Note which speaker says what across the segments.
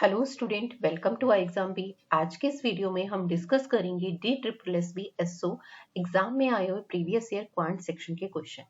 Speaker 1: Hello student, welcome to exam B. आज के इस वीडियो में हम डिस्कस करेंगे DSSB SO एग्जाम में आए हुए प्रीवियस ईयर क्वांट सेक्शन के क्वेश्चन।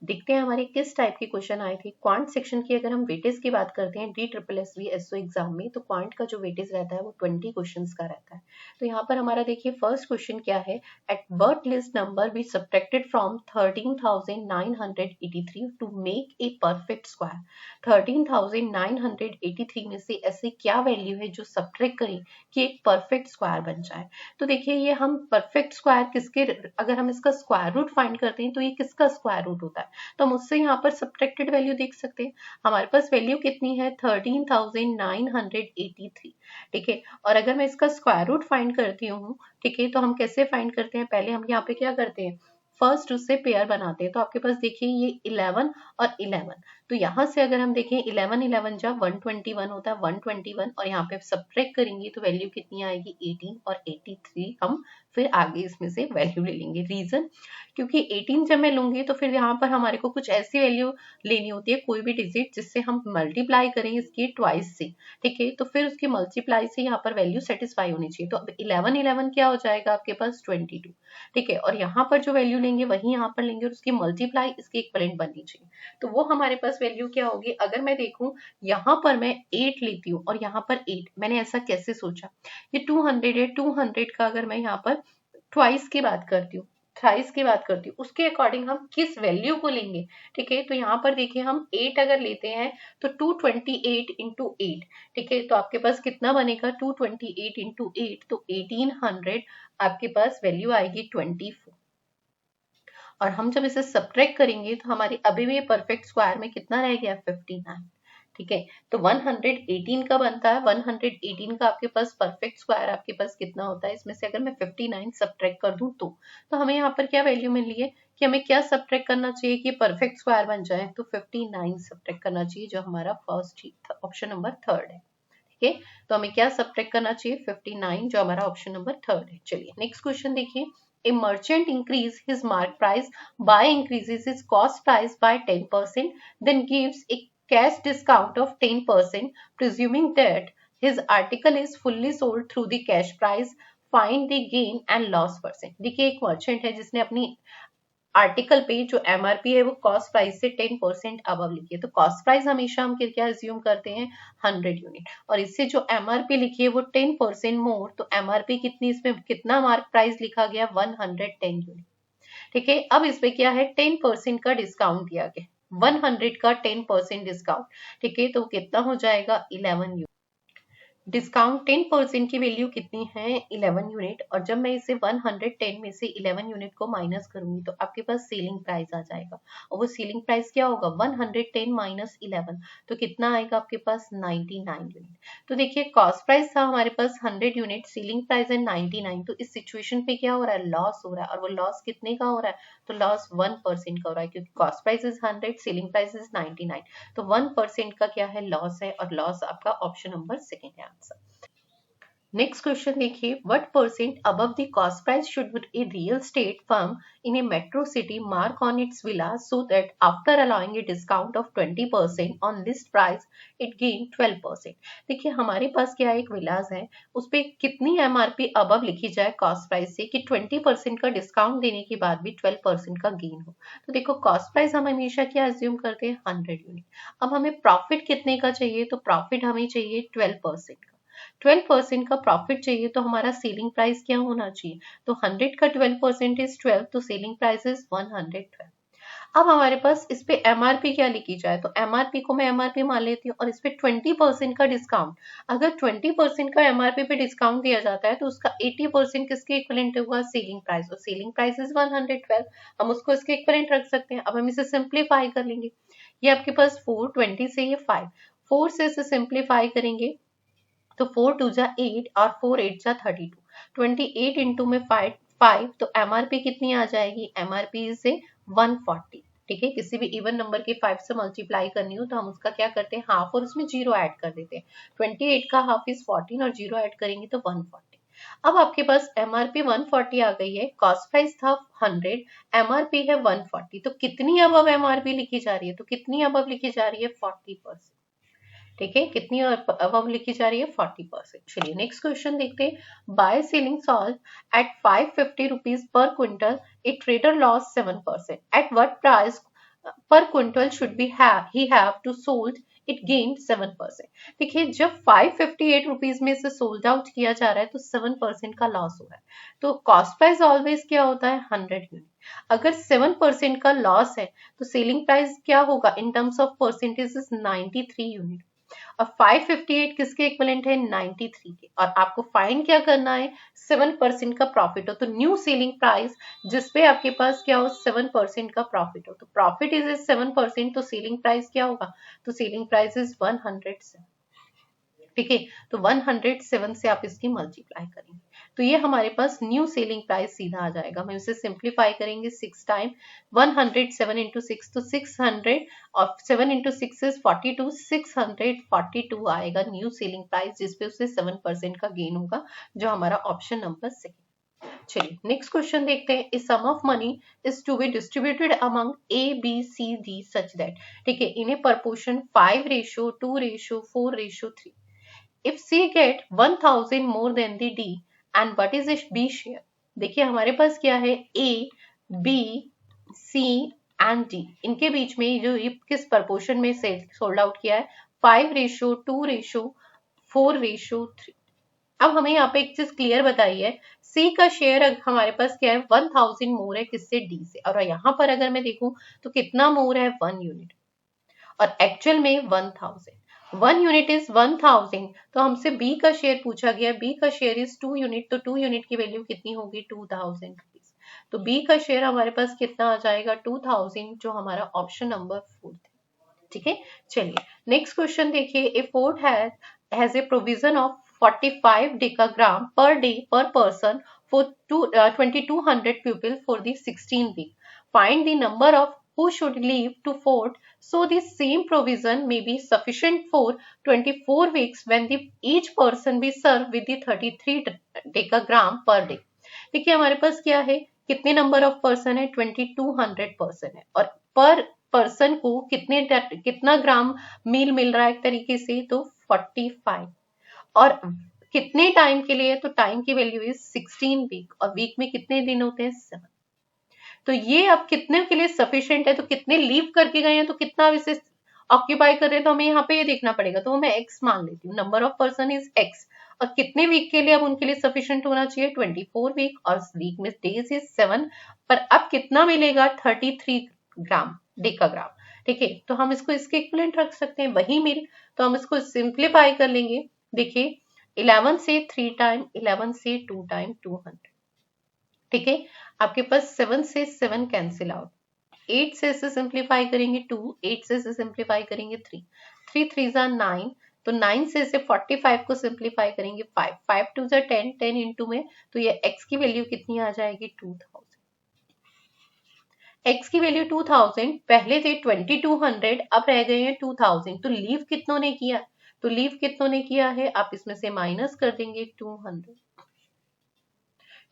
Speaker 1: देखते हैं हमारे किस टाइप के क्वेश्चन आए थे। क्वांट सेक्शन की अगर हम वेटेज की बात करते हैं DSSB SO एग्जाम में, तो क्वांट का जो वेटेज रहता है वो 20 क्वेश्चंस का रहता है। तो यहाँ पर हमारा देखिए फर्स्ट क्वेश्चन क्या है। At birth least number be subtracted from 13,983 to make a perfect square. 13,983 में से ऐसी क्या वैल्यू है जो सब्ट्रैक्ट करें कि एक परफेक्ट स्क्वायर बन जाए। तो देखिए ये हम परफेक्ट स्क्वायर किसके, अगर हम इसका स्क्वायर रूट फाइंड करते हैं तो ये किसका स्क्वायर रूट होता है। तो हम उससे यहाँ पर सब्ट्रैक्टेड वैल्यू देख सकते हैं। हमारे पास वैल्यू कितनी है 13,983, ठीक है। और अगर मैं इसका स्क्वायर रूट फाइंड करती हूँ, ठीक है, तो हम कैसे फाइंड करते हैं, पहले हम यहाँ पे क्या करते हैं, फर्स्ट उससे पेयर बनाते हैं। तो आपके पास देखिए ये 11 और 11, तो यहाँ से अगर हम देखें 11 11 जा 121 होता है, 121, और यहाँ पे सब्ट्रैक्ट करेंगे तो वैल्यू कितनी आएगी 18 और 83। हम फिर आगे इसमें से वैल्यू ले लेंगे। रीजन, क्योंकि 18 जब मैं लूंगी तो फिर यहाँ पर हमारे को कुछ ऐसी वैल्यू लेनी होती है, कोई भी डिजिट जिससे हम मल्टीप्लाई करें इसके ट्वाइस से, ठीक है। तो फिर उसके मल्टीप्लाई से यहाँ पर वैल्यू सेटिस्फाई होनी चाहिए। तो अब 11 11 क्या हो जाएगा आपके पास 22, ठीक है। और यहाँ पर जो वैल्यू लेंगे वही यहाँ पर लेंगे और उसकी मल्टीप्लाई इसके इक्विवेलेंट बननी चाहिए। तो वो हमारे पास वैल्यू क्या होगी। अगर मैं देखूं यहाँ पर मैं 8 लेती हूँ और यहाँ पर 8, मैंने ऐसा कैसे सोचा, ये 200 है, 200 का अगर मैं यहाँ पर ट्वाइस की बात करती हूँ, थ्राइस की बात करती हूँ, उसके अकॉर्डिंग हम किस वैल्यू को लेंगे, ठीक है। तो यहाँ पर देखिए हम 8 अगर लेते हैं तो 228 इंटू 8, ठीक है। तो आपके पास कितना बनेगा 228 इंटू 8, तो 1800 आपके पास वैल्यू आएगी 24। और हम जब इसे सब्ट्रैक्ट करेंगे तो हमारी अभी भी परफेक्ट स्क्वायर में कितना रह गया 59, ठीक है। तो 118 का बनता है, 118 का आपके पास परफेक्ट स्क्वायर आपके पास कितना होता है, इसमें से अगर मैं 59 सब्ट्रैक्ट कर दूं तो हमें यहाँ पर क्या वैल्यू मिली है कि हमें क्या सब्ट्रैक्ट करना चाहिए कि परफेक्ट स्क्वायर बन जाए। तो 59 सब्ट्रैक्ट करना चाहिए, जो हमारा फर्स्ट ऑप्शन नंबर थर्ड है, ठीक है। तो हमें क्या सब्ट्रैक्ट करना चाहिए 59, जो हमारा ऑप्शन नंबर थर्ड है। चलिए नेक्स्ट क्वेश्चन देखिए। A merchant increase his mark price by increases his cost price by 10%, then gives a cash discount of 10%, presuming that his article is fully sold through the cash price. Find the gain and loss percent. देखिए एक merchant है जिसने अपनी article पे जो MRP है वो cost price से 10% अबव लिखी है। तो कॉस्ट प्राइस हमेशा हम क्या अज्यूम करते हैं 100 यूनिट, और इससे जो एमआरपी लिखी है वो 10% मोर, तो एमआरपी कितनी, इसमें कितना मार्क प्राइस लिखा गया 110 यूनिट, ठीक है। अब इसमें क्या है 10% का डिस्काउंट दिया गया, 100 का 10% डिस्काउंट, ठीक है। तो कितना हो जाएगा 11 यूनिट। डिस्काउंट 10% की वैल्यू कितनी है 11 यूनिट, और जब मैं इसे 110 में से 11 यूनिट को माइनस करूंगी तो आपके पास सेलिंग प्राइस आ जाएगा। और वो सेलिंग प्राइस क्या होगा 110 माइनस 11, तो कितना आएगा आपके पास 99 यूनिट। तो देखिए कॉस्ट प्राइस था हमारे पास 100 यूनिट, सेलिंग प्राइस है 99, तो इस सिचुएशन पे क्या हो रहा है लॉस हो रहा है। और वो लॉस कितने का हो रहा है, तो लॉस 1% का हो रहा है, क्योंकि cost price is 100, selling price is 99, तो 1% का क्या है लॉस है, और लॉस आपका ऑप्शन नंबर सेकेंड है आंसर। नेक्स्ट क्वेश्चन देखिए, what percent above the cost price should a real estate firm in A metro city mark on it's villa so that after allowing a discount of 20% on list price it gain 12%। देखिए हमारे पास क्या एक विलास है, उस पर कितनी MRP above लिखी जाए कॉस्ट प्राइस से कि 20% का डिस्काउंट देने के बाद भी 12% का गेन हो। तो देखो कॉस्ट प्राइस हम हमेशा क्या अज्यूम करते हैं 100 यूनिट। अब हमें प्रॉफिट कितने का चाहिए, तो प्रॉफिट हमें चाहिए 12% का, 12% का प्रॉफिट चाहिए, तो हमारा सेलिंग प्राइस क्या होना चाहिए, तो 100 का 12% इज 12, तो सेलिंग प्राइस इज 112। अब हमारे पास इस पे एमआरपी क्या लिखी जाए, तो एमआरपी को मैं एमआरपी मान लेती हूँ, और इस पे 20% का डिस्काउंट, अगर 20% का एमआरपी पे डिस्काउंट दिया जाता है तो उसका 80% किसके इक्विवेलेंट हुआ सेलिंग प्राइस, और सेलिंग प्राइस इज 112, हम उसको इसके इक्विवेलेंट रख सकते हैं। अब हम इसे सिंप्लीफाई कर लेंगे, ये आपके पास 4, 20 से ये 5, 4 से इसे सिंप्लीफाई करेंगे तो 4 2 जा 8 और 4 8 जा 32, 28 इंटू में 5, तो एमआरपी कितनी आ जाएगी, एमआरपी से 140, ठीक है। किसी भी इवन नंबर के 5 से मल्टीप्लाई करनी हो तो हम उसका क्या करते हैं हाफ, और उसमें जीरो ऐड कर देते हैं। 28 का हाफ इज 14 और जीरो ऐड करेंगे तो 140। अब आपके पास एमआरपी 140 आ गई है, कॉस्ट प्राइस था 100, एमआरपी है 140, तो कितनी अबव एमआरपी लिखी जा रही है, तो कितनी अबव लिखी जा रही है 40%, ठीक है, कितनी अब लिखी जा रही है 40%। चलिए नेक्स्ट क्वेश्चन देखते हैं। By selling salt at 550 rupees per quintal, a trader loss 7%। At what price per quintal should be he have to sold it gain 7%। देखिए जब 558 रुपीज में से सोल्ड आउट किया जा रहा है तो 7% का लॉस हो रहा है। तो कॉस्ट प्राइस ऑलवेज क्या होता है 100 यूनिट। अगर 7% का लॉस है तो सेलिंग प्राइस क्या होगा in terms of percentage 93 unit. और 558 किसके इक्विवेलेंट है 93 के। और आपको फाइंड क्या करना है 7% का प्रॉफिट हो। तो न्यू सेलिंग प्राइस जिसपे आपके पास क्या हो 7% का प्रॉफिट हो। तो प्रॉफिट इज 7%, तो सेलिंग प्राइस क्या होगा, तो सेलिंग प्राइस इज 107। ठीक है, तो 107 से आप इसकी मल्टीप्लाई करेंगे तो ये हमारे पास न्यू सेलिंग प्राइस सीधा आ जाएगा। हम इसे सिंप्लीफाई करेंगे 6 टाइम 107 इंटू 6 तो 600 और 7 इंटू 6 इज 42, 642 आएगा न्यू सेलिंग प्राइस जिसपे उसे 7% का गेन होगा, जो हमारा ऑप्शन नंबर सेकंड। चलिए नेक्स्ट क्वेश्चन देखते हैं। इस sum of money is to be distributed among A B C D such that, ठीक है, in a proportion 5:2:4:3। If C get 1000 more than the D and what is its B share? देखिए हमारे पास क्या है A, B, C and D, इनके बीच में जो ये किस प्रपोर्शन में सोल्ड आउट किया है 5:2:4:3। अब हमें यहाँ पे एक चीज क्लियर बताई है, C का शेयर हमारे पास क्या है 1000 मोर है किससे D से। और यहाँ पर अगर मैं देखूं तो कितना मोर है 1 यूनिट और एक्चुअल में 1000। 1 यूनिट इज 1000, तो हमसे बी का शेयर पूछा गया, बी का शेयर इज 2 यूनिट, तो 2 यूनिट की वैल्यू कितनी होगी 2000 रुपीज। तो बी का शेयर हमारे पास कितना आ जाएगा 2000, जो हमारा ऑप्शन नंबर 4 है। ठीक है, चलिए नेक्स्ट क्वेश्चन देखिए। A fort has a provision of 45 decagram per day per person for 2200 people for the 16 week. Find the number of who should leave to fort so the same provision may be sufficient for 24 weeks when the each person be served with the 33 decagram per day। देखिए हमारे पास क्या है कितने number of person है 2200 person है और पर person को कितना ग्राम मील मिल रहा है एक तरीके से तो 45 और कितने टाइम के लिए, तो टाइम की वैल्यू इज 16 वीक और वीक में कितने दिन होते हैं 7। तो ये अब कितने के लिए सफिशिएंट है, तो कितने लीव करके गए हैं तो कितना इसे ऑक्यूपाई कर रहे हैं, तो हमें यहाँ पे ये देखना पड़ेगा। तो मैं x मान लेती हूँ, number of person is x और कितने वीक के लिए अब उनके लिए सफिशिएंट होना चाहिए 24 वीक और वीक में डेज इज 7, पर अब कितना मिलेगा 33 ग्राम डेकाग्राम। ठीक है, तो हम इसको इसके इक्विवेलेंट रख सकते हैं वही मिल, तो हम इसको सिंप्लीफाई कर लेंगे। देखिए 11 से 3 टाइम 11 से 2 टाइम 200। ठीक है, आपके पास 7 से 7 कैंसिल आउट, 8 से इसे सिंप्लीफाई करेंगे 2, 8 से इसे सिंप्लीफाई करेंगे 3, 3 3 9, तो 9 से इसे 45 को सिंप्लीफाई करेंगे 5, 5 2 10, 10 इंटू में, तो ये x की वैल्यू कितनी आ जाएगी 2000। x की वैल्यू 2000, पहले थे 2200 अब रह गए हैं 2000, तो लीव कितनों ने किया, तो लीव कितनों ने किया है आप इसमें से माइनस कर देंगे 200।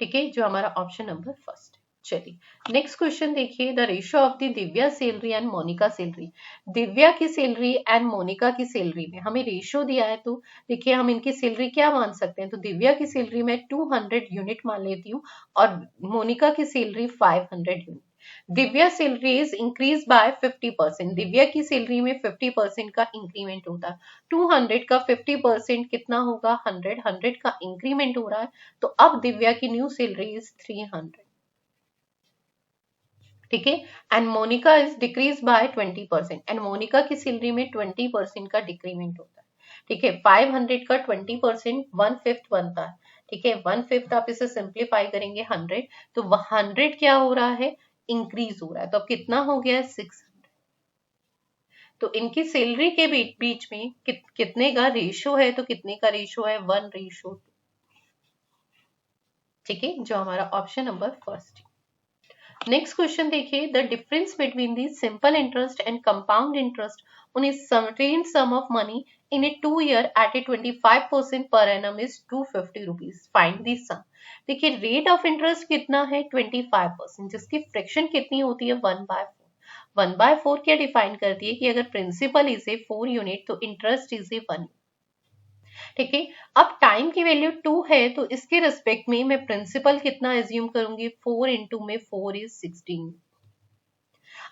Speaker 1: ठीक है, जो हमारा ऑप्शन नंबर फर्स्ट। चलिए नेक्स्ट क्वेश्चन देखिए। The ratio of the Divya salary and Monica salary. Divya की सैलरी एंड मोनिका की सैलरी में हमें रेशियो दिया है, तो देखिए हम इनकी सैलरी क्या मान सकते हैं, तो दिव्या की सैलरी में 200 यूनिट मान लेती हूँ और मोनिका की salary 500 unit. Divya salary is increase by 50%, Divya की सैलरी में 50% का इंक्रीमेंट होता है। 200 का 50% कितना होगा 100, 100 का इंक्रीमेंट हो रहा है, तो अब दिव्या की न्यू सैलरी इज 300। ठीक है, and Monica is decrease by 20%, and Monica की सैलरी में 20% का डिक्रीमेंट होता है। ठीक है, 500 का 20% 1/5 बनता है। ठीक है, 1/5 आप इसे सिंप्लीफाई करेंगे 100, तो 100 क्या हो रहा है इंक्रीज हो रहा है, तो अब कितना हो गया 600। तो इनकी सैलरी के बीच में कितने का रेशो है, तो कितने का रेशो है 1:2। ठीक है, जो हमारा option number first. Next question देखिए। The difference between the simple interest and compound interest on a certain sum of money in a 2 year at a 25% per annum is 250 rupees. Find the sum. देखिए rate of interest कितना है 25%, जिसकी fraction कितनी होती है 1/4। 1/4 क्या define करती है कि अगर प्रिंसिपल इज ए 4 यूनिट तो इंटरेस्ट इज ए 1। ठीक है, अब टाइम की वैल्यू 2 है तो इसके रिस्पेक्ट में मैं प्रिंसिपल कितना एज्यूम करूंगी, 4 इंटू में 4 इज 16।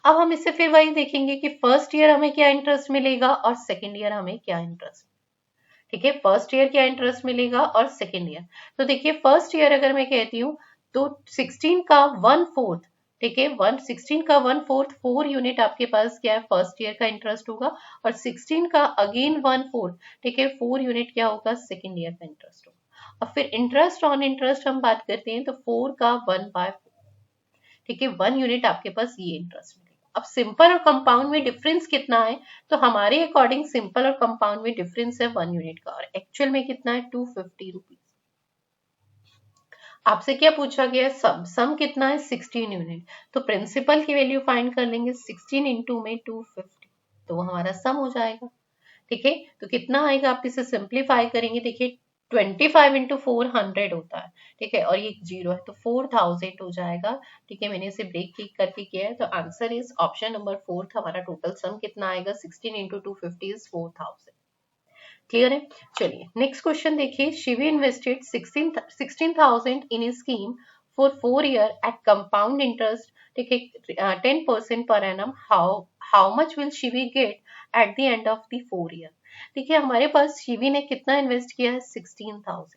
Speaker 1: अब हम इससे फिर वही देखेंगे कि फर्स्ट ईयर हमें क्या इंटरेस्ट मिलेगा और सेकेंड ईयर हमें क्या इंटरेस्ट। ठीक है, फर्स्ट ईयर क्या इंटरेस्ट मिलेगा और सेकेंड ईयर। तो देखिए फर्स्ट ईयर अगर मैं कहती हूँ तो 16 का 1/4, ठीक है, 16 का 1/4 4 यूनिट आपके पास क्या है फर्स्ट ईयर का इंटरेस्ट होगा, और 16 का अगेन 1/4, ठीक है, 4 यूनिट क्या होगा सेकेंड ईयर का इंटरेस्ट होगा। और फिर इंटरेस्ट ऑन इंटरेस्ट हम बात करते हैं तो 4 का 1/4, ठीक है, 1 यूनिट आपके पास ये इंटरेस्ट मिलेगा। अब सिंपल और कंपाउंड में डिफरेंस कितना है, तो हमारे अकॉर्डिंग सिंपल और कंपाउंड में डिफरेंस है 1 यूनिट का, और एक्चुअल में कितना है 250 रुपीज। आपसे क्या पूछा गया, सम कितना है 16 यूनिट, तो प्रिंसिपल की वैल्यू फाइंड कर लेंगे 16 इंटू में 250, तो वो हमारा सम हो जाएगा। ठीक है, तो कितना आएगा, आप इसे सिंप्लीफाई करेंगे, देखिए 25 इंटू 400 होता है, ठीक है, और ये जीरो है तो 4000 हो जाएगा। ठीक है, मैंने इसे ब्रेक करके किया है, तो आंसर इज ऑप्शन नंबर 4 हमारा टोटल सम कितना आएगा 16 इंटू 250 इज 4000। क्लियर है, चलिए नेक्स्ट क्वेश्चन देखिए, Shivi invested 16,000 in a scheme for 4 year at compound interest, ठीक है, 10% per annum, how much will Shivi get at the end of the 4 year. देखिए हमारे पास शिवी ने कितना इन्वेस्ट किया है 16,000,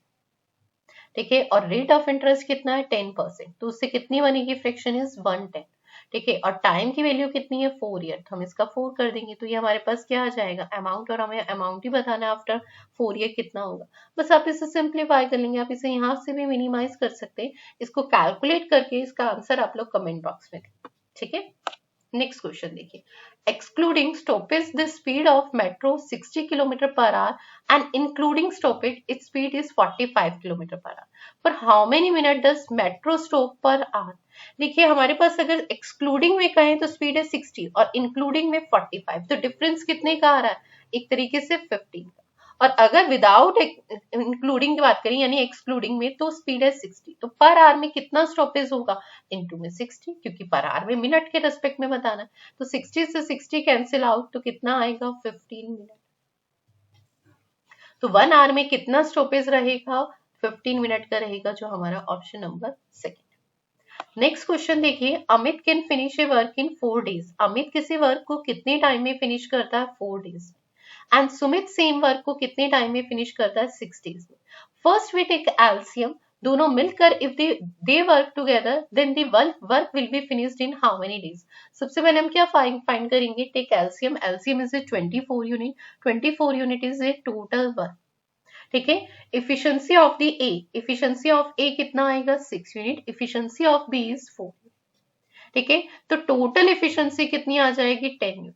Speaker 1: ठीक है, और रेट ऑफ इंटरेस्ट कितना है 10%, तो उससे कितनी बनेगी फ्रैक्शन इज 110, ठीक है, और टाइम की वैल्यू कितनी है 4 ईयर, तो हम इसका 4 कर देंगे, तो ये हमारे पास क्या आ जाएगा अमाउंट, और हमें अमाउंट ही बताना है आफ्टर 4 ईयर कितना होगा। बस आप इसे सिंप्लीफाई कर लेंगे, आप इसे यहाँ से भी मिनिमाइज कर सकते हैं, इसको कैलकुलेट करके इसका आंसर आप लोग कमेंट बॉक्स में दें। ठीक है, नेक्स्ट क्वेश्चन देखिए, excluding stoppage the speed of metro 60 kilometre per hour and including stoppage its speed is 45 kilometre per hour, for how many minute does metro stop per hour. देखिए हमारे पास अगर excluding में कहें तो स्पीड है 60 और including में 45, तो डिफरेंस कितने का आ रहा है, एक तरीके से 15 का। और अगर विदाउट इंक्लूडिंग की बात करें यानी एक्सक्लूडिंग में, तो स्पीड है 60, तो पर आवर में कितना स्टॉपेज होगा, इनटू में 60, क्योंकि पर आवर में मिनट के रेस्पेक्ट में बताना है, तो 60 से 60 कैंसिल आउट, तो कितना आएगा 15 मिनट। तो 1 आवर में कितना स्टॉपेज रहेगा, 15 मिनट का रहेगा, जो हमारा option number second. Next question देखिए, Amit can finish a work in 4 days, Amit किसी वर्क को कितने टाइम में फिनिश करता है 4 days, and Sumit same work को कितने टाइम में फिनिश करता है 6 डेज में। फर्स्ट वी टेक एलसीएम, दोनों मिलकर if they work together then the work will be finished in how many days. सबसे पहले हम क्या फाइंड करेंगे, take LCM, LCM is a 24 unit, 24 unit is a total work. ठीक है, efficiency of the A, efficiency of A कितना आएगा 6 unit, efficiency of B is 4। ठीक है, तो टोटल इफिशियंसी कितनी आ जाएगी 10 यूनिट।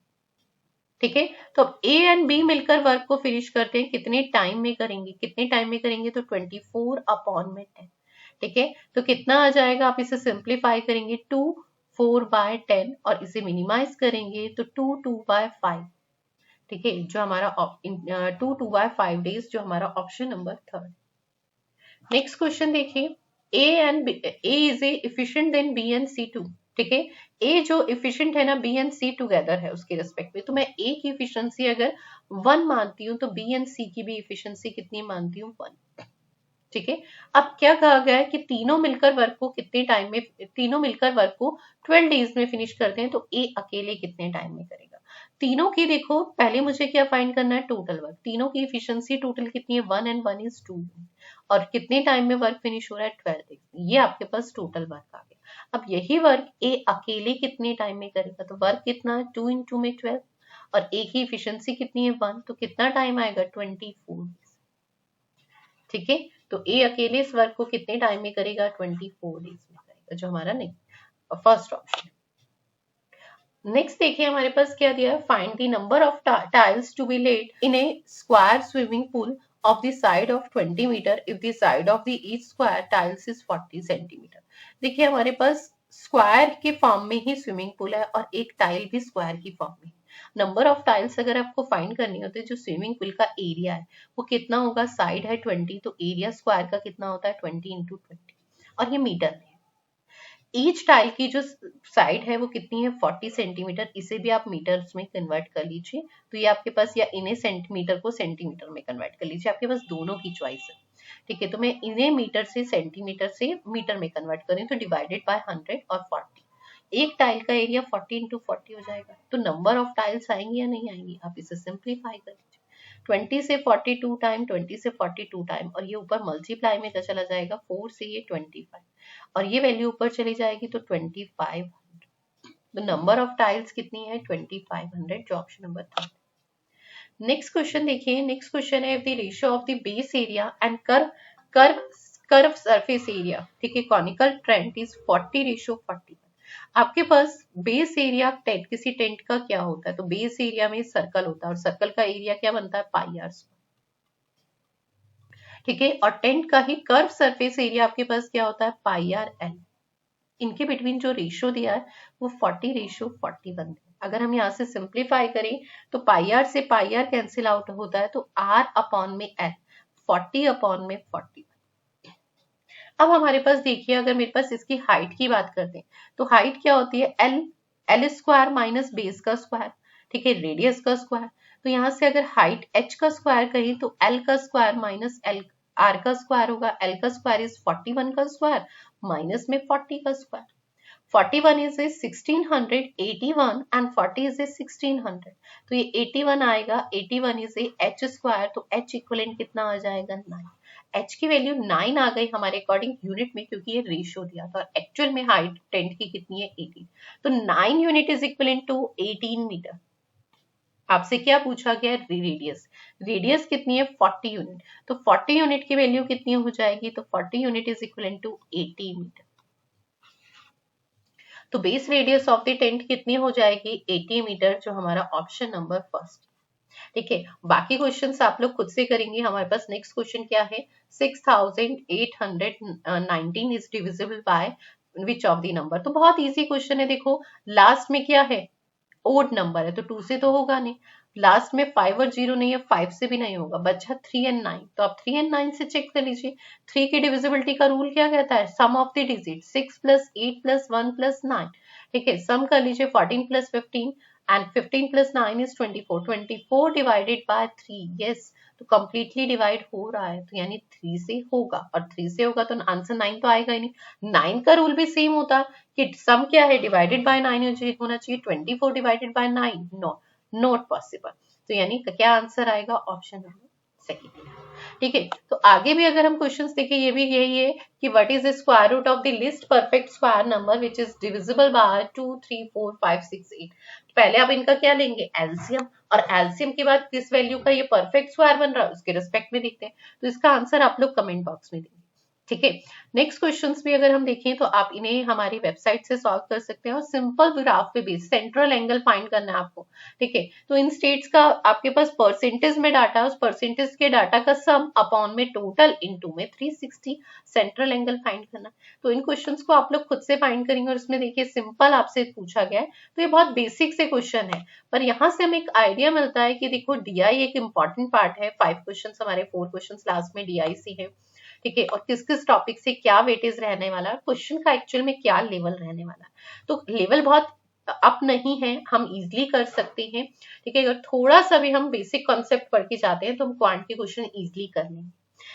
Speaker 1: ठीक है, तो अब ए एंड बी मिलकर वर्क को फिनिश करते हैं, कितने टाइम में करेंगे, कितने टाइम में करेंगे, तो 24/10। ठीक है, तो कितना आ जाएगा, आप इसे सिंप्लीफाई करेंगे 2 4/10 और इसे मिनिमाइज करेंगे तो 2 2/5। ठीक है, जो हमारा 2 2/5 डेज, जो हमारा option number third. Next question देखिए, A is a efficient then B and C too. ठीक है, ए जो इफिशिएंट है ना बी एंड सी टुगेदर है उसके रिस्पेक्ट में, तो मैं ए की इफिशिएंसी अगर 1 मानती हूँ तो बी एंड सी की भी इफिशिएंसी कितनी मानती हूँ 1। ठीक है, अब क्या कहा गया है कि तीनों मिलकर वर्क को कितने टाइम में, तीनों मिलकर वर्क को 12 डेज में फिनिश करते हैं, तो ए अकेले कितने टाइम में करेगा। तीनों की देखो, पहले मुझे क्या फाइंड करना है टोटल वर्क, तीनों की इफिशियंसी टोटल कितनी है 1 एंड 1 इज 2, और कितने टाइम में वर्क फिनिश हो रहा है 12 डेज, ये आपके पास टोटल वर्क आ गया। अब यही वर्क ए अकेले कितने टाइम में करेगा, तो वर्क कितना है 2 इंटू में 12, और ए की इफिशियंसी कितनी है 1, तो कितना टाइम आएगा 24। ठीक है, तो ए अकेले इस वर्क को कितने टाइम में करेगा 24 डेज में करेगा, जो हमारा नहीं फर्स्ट ऑप्शन। नेक्स्ट देखिए हमारे पास क्या दिया है, find the number of tiles to be laid in a square swimming pool of the side of 20 metre if the side of the each square tiles is 40 centimetre. देखिए हमारे पास square के form में ही swimming pool है और एक tile भी square की form में। नंबर ऑफ टाइल्स अगर आपको फाइंड करनी होती है, जो स्विमिंग पूल का एरिया है वो कितना होगा, साइड है 20, तो एरिया स्क्वायर का कितना होता है 20 इंटू 20, और ये मीटर में। ईच टाइल की जो साइड है वो कितनी है 40 सेंटीमीटर, इसे भी आप मीटर्स में कन्वर्ट कर लीजिए। तो ये आपके पास, या इन्हें सेंटीमीटर को सेंटीमीटर में कन्वर्ट कर लीजिए, आपके पास दोनों की चॉइस है। ठीक है, तो मैं इन्हें मीटर से सेंटीमीटर से मीटर में कन्वर्ट करें तो डिवाइडेड बाय 100 और 40, एक टाइल का एरिया 40 इंटू 40 हो जाएगा। तो नंबर ऑफ टाइल्स आएंगी या नहीं आएंगी, आप इसे सिंप्लीफाई कर लीजिए। 20 से 42 टाइम, 20 से 42 टाइम, और ये ऊपर मल्टीप्लाई में चला जाएगा 4 से ये 25, और ये वैल्यू ऊपर चली जाएगी तो 2500। तो नंबर ऑफ टाइल्स कितनी है 2500, जो ऑप्शन नंबर 3। नेक्स्ट क्वेश्चन देखिए, नेक्स्ट क्वेश्चन है the ratio of the base area and curve surface area, ठीक है, कॉनिकल टेंट इज 40:41। आपके पास बेस एरिया टेंट, किसी टेंट का क्या होता है, तो बेस एरिया में सर्कल होता है और सर्कल का एरिया क्या बनता है पाई आर स्क्वायर, ठीक है, और टेंट का ही कर्व सरफेस एरिया आपके पास क्या होता है पाई आर एल। इनके बिटवीन जो रेशियो दिया है वो 40:41 है। अगर हम यहाँ से सिंप्लीफाई करें तो पाई आर से पाई आर कैंसिल आउट होता है, तो आर अपॉन में एल, 40 अपॉन में 40। अब हमारे पास देखिए, अगर मेरे पास इसकी हाइट की बात करते हैं तो हाइट क्या होती है एल स्क्वायर माइनस बेस का स्क्वायर, ठीक है, रेडियस का स्क्वायर। तो यहाँ से अगर हाइट h का स्क्वायर कहें तो l का स्क्वायर माइनस एल आर का स्क्वायर होगा। l का स्क्वायर इज 41 का स्क्वायर माइनस में 40 का square. 41 is a 1600, 81 and 40 is a 1600, तो ये 81 आएगा, 81 is a h स्क्वायर, तो h इक्वलेंट कितना आ जाएगा 9। h की वैल्यू 9 आ गई हमारे अकॉर्डिंग यूनिट में, क्योंकि ये रेशियो दिया था, और एक्चुअल में हाइट टेंट की कितनी है 18, तो 9 unit is equivalent to 18 metre. आपसे क्या पूछा गया रेडियस, रेडियस कितनी है 40 यूनिट, तो 40 यूनिट की वैल्यू कितनी हो जाएगी, तो 40 unit is equivalent to 80 metre. तो base radius of the tent कितनी हो जाएगी 80 मीटर, जो हमारा ऑप्शन नंबर फर्स्ट। ठीक है, बाकी क्वेश्चंस आप लोग खुद से करेंगे। हमारे पास नेक्स्ट क्वेश्चन क्या है, 6819 is divisible by which of the number. तो बहुत इजी क्वेश्चन है, देखो लास्ट में क्या है ओड नंबर है, तो 2 से तो होगा नहीं, लास्ट में 5 और 0 नहीं है, 5 से भी नहीं होगा, बचा 3 और 9, तो आप 3 और 9 से चेक कर लीजिए। 3 की डिविजिबिलिटी का रूल क्या कहता है, सम ऑफ द डिजिट 6 + 8 + 1 + 9, ठीक है, सम कर लीजिए 14 + 15 and 15 + 9 is 24, 24 divided by 3, yes, तो कंप्लीटली डिवाइड हो रहा है, तो यानी 3 से होगा, और 3 से होगा तो आंसर 9 तो आएगा ही नहीं। 9 का रूल भी सेम होता है कि सम क्या है डिवाइडेड बाय 9 होना चाहिए, 24 डिवाइडेड बाय 9 नॉट पॉसिबल, तो यानी क्या आंसर आएगा ऑप्शन नंबर सेकंड। ठीक है, तो आगे भी अगर हम क्वेश्चंस देखें, ये भी यही है कि what is the square root of the least perfect square number which is divisible by 2 3 4 5 6 8। पहले आप इनका क्या लेंगे एलसीएम, और एलसीएम के बाद किस वैल्यू का ये परफेक्ट स्क्वायर बन रहा है उसके रिस्पेक्ट में देखते हैं, तो इसका आंसर आप लोग कमेंट बॉक्स में देंगे। ठीक है, नेक्स्ट क्वेश्चंस भी अगर हम देखें तो आप इन्हें हमारी वेबसाइट से सॉल्व कर सकते हैं, और सिंपल ग्राफ पे भी सेंट्रल एंगल फाइंड करना है आपको। ठीक है, तो इन स्टेट्स का आपके पास परसेंटेज में डाटा, उस परसेंटेज के डाटा का सम अपॉन में टोटल इनटू में 360 सेंट्रल एंगल फाइंड करना। तो इन क्वेश्चंस को आप लोग खुद से फाइंड करेंगे, और इसमें देखिए सिंपल आपसे पूछा गया है, तो ये बहुत बेसिक से क्वेश्चन है, पर यहाँ से हमें एक आइडिया मिलता है कि देखो डीआई एक इंपॉर्टेंट पार्ट है। 5 क्वेश्चन हमारे 4 क्वेश्चन लास्ट में डीआई से है, ठीक है, और किस किस टॉपिक से क्या वेटेज रहने वाला है, क्वेश्चन का एक्चुअल में क्या लेवल रहने वाला है। तो लेवल बहुत अप नहीं है, हम इजीली कर सकते हैं। ठीक है, अगर थोड़ा सा भी हम बेसिक कॉन्सेप्ट पढ़ के जाते हैं तो हम क्वांट के क्वेश्चन इजीली कर लेंगे।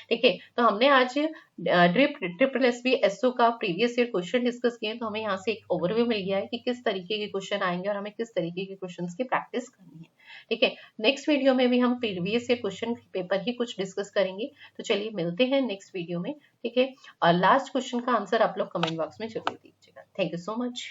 Speaker 1: ठीक है, तो हमने आज ट्रिपल एसबी एसओ का प्रीवियस ईयर क्वेश्चन डिस्कस किए, तो हमें यहाँ से एक ओवरव्यू मिल गया है कि किस तरीके के क्वेश्चन आएंगे और हमें किस तरीके के क्वेश्चंस की प्रैक्टिस करनी है। ठीक है, नेक्स्ट वीडियो में भी हम प्रीवियस ईयर क्वेश्चन पेपर ही कुछ डिस्कस करेंगे, तो चलिए मिलते हैं नेक्स्ट वीडियो में। ठीक है, और लास्ट क्वेश्चन का आंसर आप लोग कमेंट बॉक्स में जरूर दीजिएगा। Thank you so much.